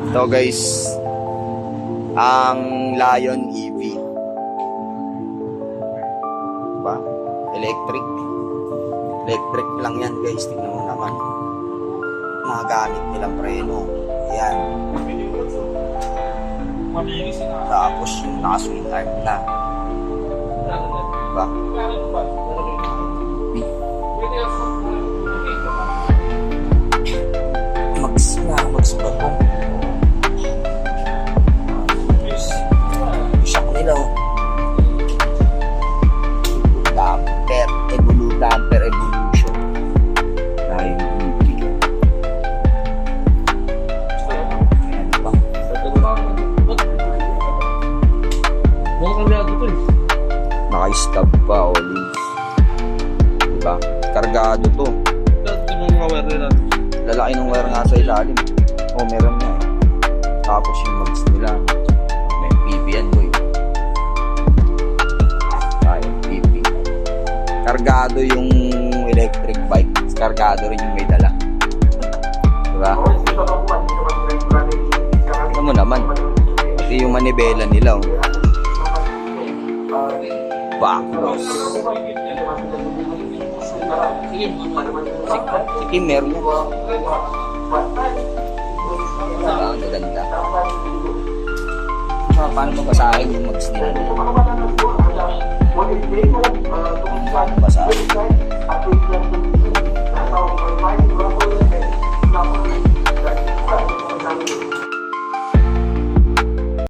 Ito guys, ang Lion EV. Diba? Electric. Electric lang yan guys. Tingnan mo naman. Mga gamit nilang preno. Ayan. Tapos yung naka-swing arm na. Diba? Max ba po? Shock nila oh. Damper evolution. Lion EV. Ayan pa. Naka-stub pa, Oli. Diba? Kargado to. Lalaki ng wire nga sa ilalim. Oh, meron nga eh. Tapos yung mags nila. May PP yan boy. Ayun, PP. Kargado yung electric bike. Kargado rin yung may dala. Diba? Ano mo naman? Pati yung manibela nila oh. Backloss. Si Kim meron yan. Diba? Ang gaganda. Paano mabasahin yung mags nila?